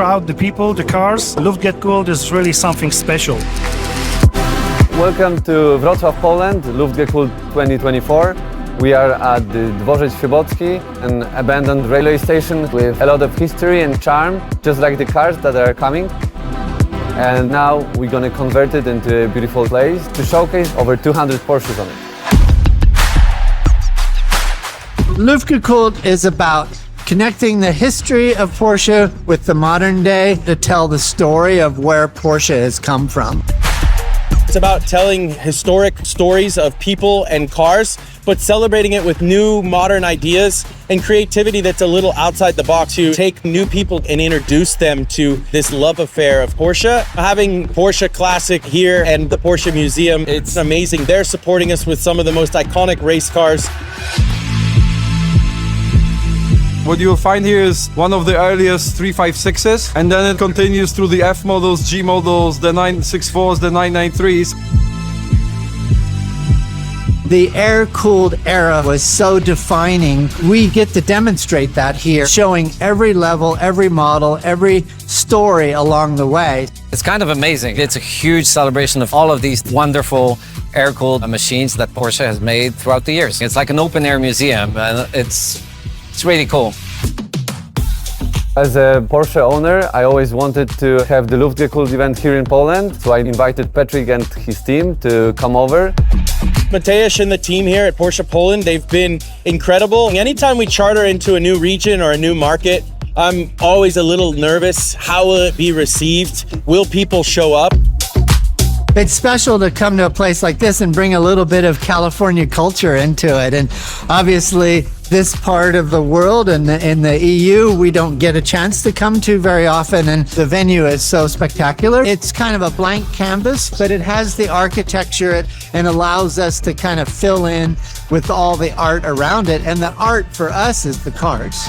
crowd, the people, the cars. Luftgekühlt is really something special. Welcome to Wrocław, Poland, Luftgekühlt 2024. We are at the Dworzec Świebodzki, an abandoned railway station with a lot of history and charm, just like the cars that are coming. And now we're going to convert it into a beautiful place to showcase over 200 Porsches on it. Luftgekühlt is about connecting the history of Porsche with the modern day to tell the story of where Porsche has come from. It's about telling historic stories of people and cars, but celebrating it with new modern ideas and creativity that's a little outside the box to take new people and introduce them to this love affair of Porsche. Having Porsche Classic here and the Porsche Museum, it's amazing. They're supporting us with some of the most iconic race cars. What you'll find here is one of the earliest 356s, and then it continues through the F models, G models, the 964s, the 993s. The air-cooled era was so defining. We get to demonstrate that here, showing every level, every model, every story along the way. It's kind of amazing. It's a huge celebration of all of these wonderful air-cooled machines that Porsche has made throughout the years. It's like an open-air museum, and it's really cool. As a Porsche owner, I always wanted to have the Luftgekühlt event here in Poland, so I invited Patrick and his team to come over. Mateusz and the team here at Porsche Poland, they've been incredible. Anytime we charter into a new region or a new market, I'm always a little nervous. How will it be received? Will people show up? It's special to come to a place like this and bring a little bit of California culture into it. And obviously, this part of the world and in the EU, we don't get a chance to come to very often. And the venue is so spectacular. It's kind of a blank canvas, but it has the architecture and allows us to kind of fill in with all the art around it. And the art for us is the cars.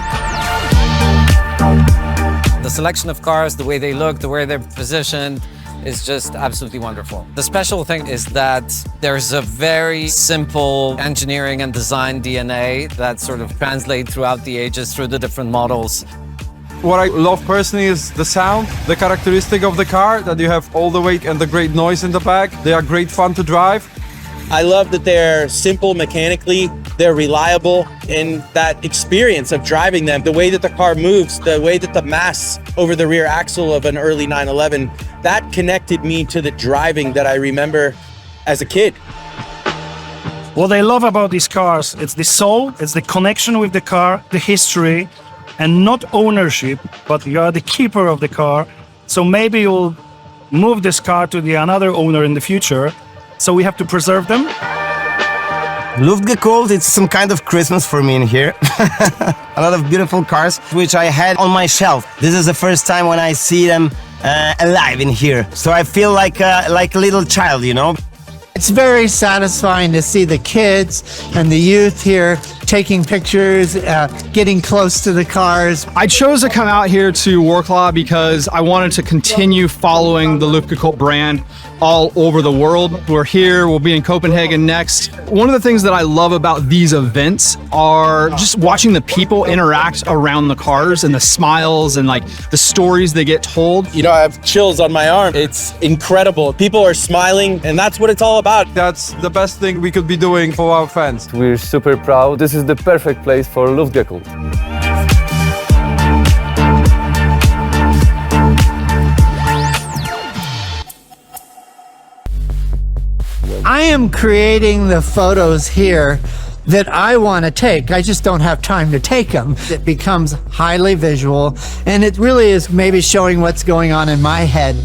The selection of cars, the way they look, the way they're positioned, is just absolutely wonderful. The special thing is that there's a very simple engineering and design DNA that sort of translates throughout the ages, through the different models. What I love personally is the sound, the characteristic of the car, that you have all the weight and the great noise in the back. They are great fun to drive. I love that they're simple mechanically, they're reliable, and that experience of driving them, the way that the car moves, the way that the mass over the rear axle of an early 911, that connected me to the driving that I remember as a kid. What I love about these cars, it's the soul, it's the connection with the car, the history, and not ownership, but you are the keeper of the car. So maybe you'll move this car to another owner in the future. So we have to preserve them. Luftgekühlt, it's some kind of Christmas for me in here. A lot of beautiful cars, which I had on my shelf. This is the first time when I see them alive in here. So I feel like a little child, you know? It's very satisfying to see the kids and the youth here taking pictures, getting close to the cars. I chose to come out here to Wrocław because I wanted to continue following the Luftgekühlt brand all over the world. We're here, we'll be in Copenhagen next. One of the things that I love about these events are just watching the people interact around the cars and the smiles and like the stories they get told. You know, I have chills on my arm. It's incredible. People are smiling, and that's what it's all about. That's the best thing we could be doing for our fans. We're super proud. This is the perfect place for Luftgekühlt. I am creating the photos here that I want to take. I just don't have time to take them. It becomes highly visual, and it really is maybe showing what's going on in my head.